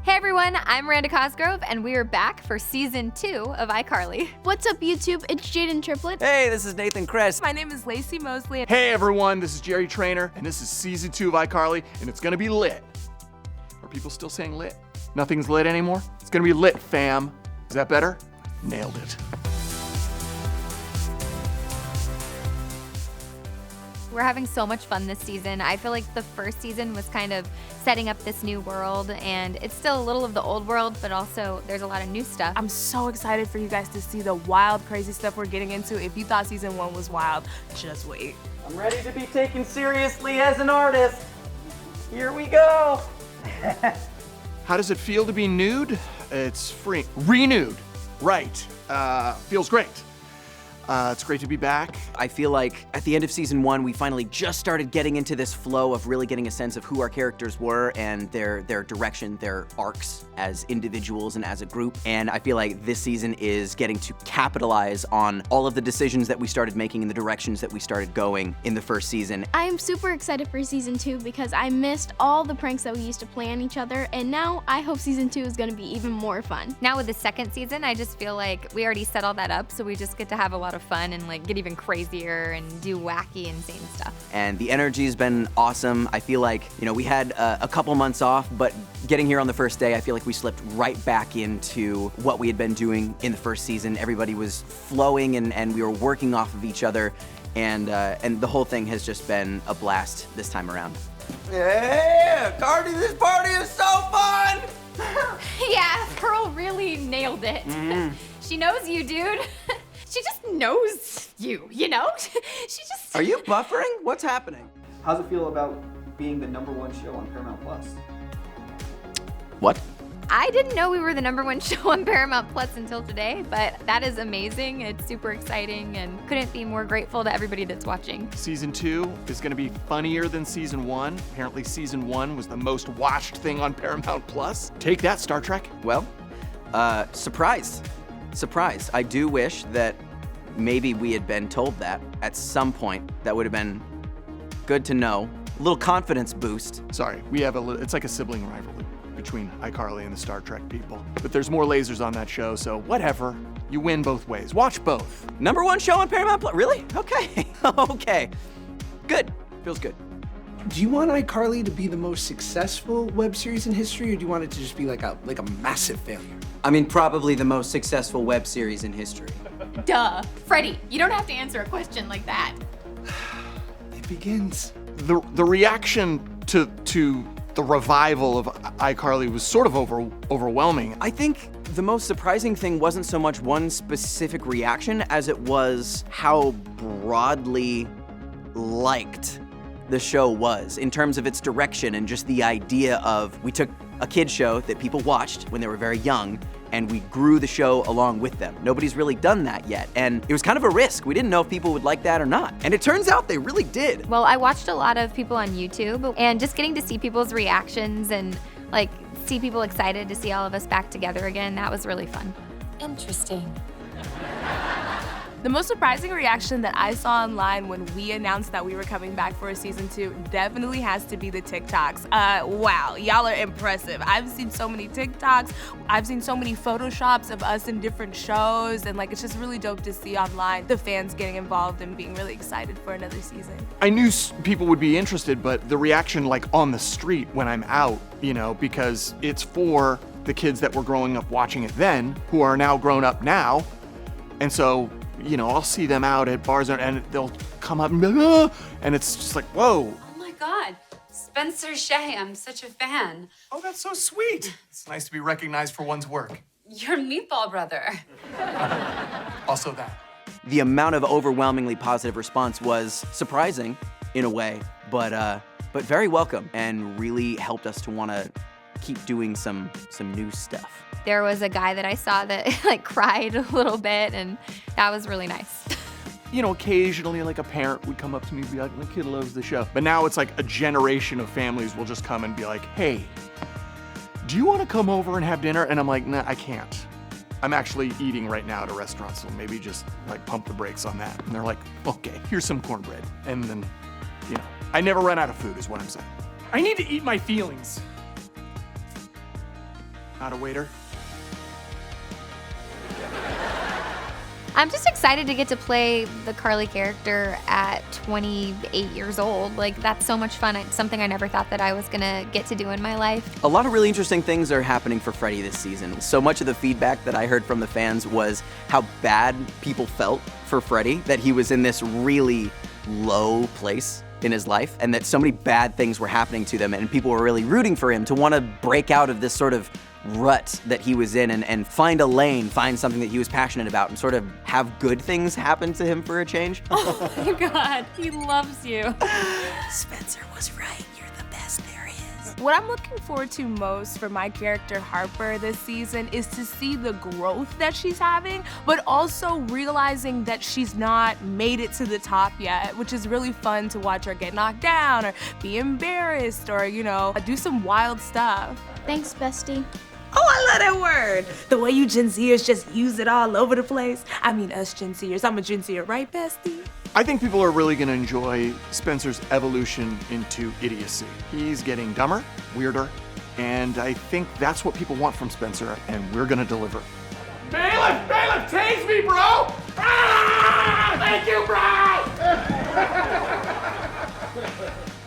Hey everyone, I'm Miranda Cosgrove, and we are back for season 2 of iCarly. What's up, YouTube? It's Jaden Triplett. Hey, this is Nathan Kress. My name is Lacey Mosley. Hey everyone, this is Jerry Trainer, and this is season 2 of iCarly, and it's gonna be lit. Are people still saying lit? Nothing's lit anymore? It's gonna be lit, fam. Is that better? Nailed it. We're having so much fun this season. I feel like the first season was kind of setting up this new world, and it's still a little of the old world, but also there's a lot of new stuff. I'm so excited for you guys to see the wild, crazy stuff we're getting into. If you thought season 1 was wild, just wait. I'm ready to be taken seriously as an artist. Here we go. How does it feel to be nude? It's free. Renewed. Right. Feels great. It's great to be back. I feel like at the end of season 1, we finally just started getting into this flow of really getting a sense of who our characters were and their direction, their arcs as individuals and as a group. And I feel like this season is getting to capitalize on all of the decisions that we started making and the directions that we started going in the first season. I'm super excited for season 2 because I missed all the pranks that we used to play on each other, and now I hope season 2 is gonna be even more fun. Now with the second season, I just feel like we already set all that up, so we just get to have a lot of fun and like get even crazier and do wacky, insane stuff. And the energy's been awesome. I feel like, we had a couple months off, but getting here on the first day, I feel like we slipped right back into what we had been doing in the first season. Everybody was flowing and we were working off of each other, and the whole thing has just been a blast this time around. Yeah, Cardi, this party is so fun! Yeah, Pearl really nailed it. She knows you, dude. She just knows you, you know? She just... Are you buffering? What's happening? How's it feel about being the #1 show on Paramount Plus? What? I didn't know we were the #1 show on Paramount Plus until today, but that is amazing. It's super exciting and couldn't be more grateful to everybody that's watching. Season 2 is gonna be funnier than season 1. Apparently season 1 was the most watched thing on Paramount Plus. Take that, Star Trek. Well, surprise. I do wish that maybe we had been told that at some point. That would have been good to know. A little confidence boost. Sorry, we have it's like a sibling rivalry between iCarly and the Star Trek people. But there's more lasers on that show, so whatever. You win both ways. Watch both. #1 show on Paramount Plus? Really? Okay. Okay. Good. Feels good. Do you want iCarly to be the most successful web series in history, or do you want it to just be like a massive failure? I mean, probably the most successful web series in history. Duh. Freddie, you don't have to answer a question like that. It begins. The reaction to the revival of iCarly was sort of overwhelming. I think the most surprising thing wasn't so much one specific reaction as it was how broadly liked the show was in terms of its direction and just the idea of, we took a kid show that people watched when they were very young and we grew the show along with them. Nobody's really done that yet, and it was kind of a risk. We didn't know if people would like that or not, and it turns out they really did. Well, I watched a lot of people on YouTube, and just getting to see people's reactions and like see people excited to see all of us back together again, that was really fun. Interesting. The most surprising reaction that I saw online when we announced that we were coming back for a season 2 definitely has to be the TikToks. Wow, y'all are impressive. I've seen so many TikToks. I've seen so many Photoshops of us in different shows, and it's just really dope to see online the fans getting involved and being really excited for another season. I knew people would be interested, but the reaction on the street when I'm out, because it's for the kids that were growing up watching it then, who are now grown up now, and so I'll see them out at bars and they'll come up and be like, ah! And it's just like, whoa. Oh my God, Spencer Shea, I'm such a fan. Oh, that's so sweet. It's nice to be recognized for one's work. You're Meatball Brother. Also that. The amount of overwhelmingly positive response was surprising in a way, but very welcome and really helped us to want to keep doing some new stuff. There was a guy that I saw that cried a little bit, and that was really nice. Occasionally a parent would come up to me and be like, my kid loves the show. But now it's like a generation of families will just come and be like, hey, do you want to come over and have dinner? And I'm like, nah, I can't. I'm actually eating right now at a restaurant, so maybe just pump the brakes on that. And they're like, okay, here's some cornbread. And then, I never run out of food is what I'm saying. I need to eat my feelings. Not a waiter. I'm just excited to get to play the Carly character at 28 years old. Like, that's so much fun. It's something I never thought that I was gonna get to do in my life. A lot of really interesting things are happening for Freddie this season. So much of the feedback that I heard from the fans was how bad people felt for Freddie, that he was in this really low place in his life, and that so many bad things were happening to them, and people were really rooting for him to want to break out of this sort of rut that he was in and find a lane, find something that he was passionate about, and sort of have good things happen to him for a change. Oh my God, he loves you. Spencer was right. You're the best there is. What I'm looking forward to most for my character Harper this season is to see the growth that she's having, but also realizing that she's not made it to the top yet, which is really fun to watch her get knocked down or be embarrassed or, you know, do some wild stuff. Thanks, bestie. Oh, I love that word. The way you Gen Zers just use it all over the place. I mean, us Gen Zers. I'm a Gen Zer, right, bestie? I think people are really going to enjoy Spencer's evolution into idiocy. He's getting dumber, weirder, and I think that's what people want from Spencer, and we're going to deliver. Bailiff, tase me, bro! Ah! Thank you, bro!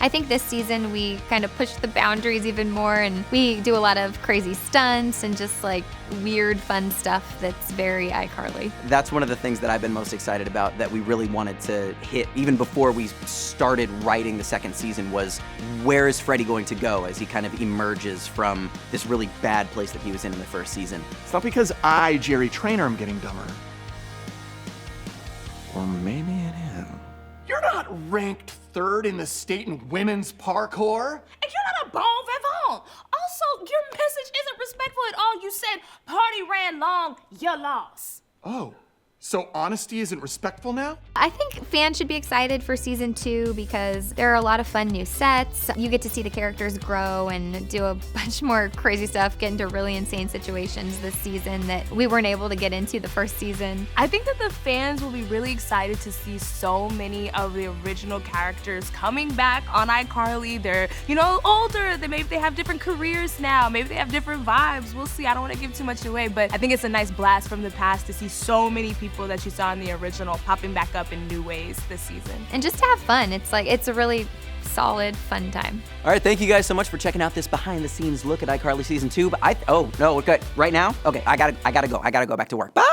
I think this season we kind of pushed the boundaries even more, and we do a lot of crazy stunts and just like weird, fun stuff that's very iCarly. That's one of the things that I've been most excited about, that we really wanted to hit even before we started writing the second season, was where is Freddie going to go as he kind of emerges from this really bad place that he was in the first season. It's not because I, Jerry Trainer, am getting dumber. Or maybe it is. You're not ranked third in the state in women's parkour. And you're not a bon vivant. Also, your message isn't respectful at all. You said party ran long, you lost. Oh, so honesty isn't respectful now? I think fans should be excited for season 2 because there are a lot of fun new sets. You get to see the characters grow and do a bunch more crazy stuff, get into really insane situations this season that we weren't able to get into the first season. I think that the fans will be really excited to see so many of the original characters coming back on iCarly. They're, you know, older. Maybe they have different careers now. Maybe they have different vibes. We'll see. I don't want to give too much away, but I think it's a nice blast from the past to see so many people that you saw in the original popping back up in new ways this season. And just to have fun. It's a really solid, fun time. All right, thank you guys so much for checking out this behind the scenes look at iCarly season 2. But okay, right now? Okay, I gotta go. I gotta go back to work. Bye!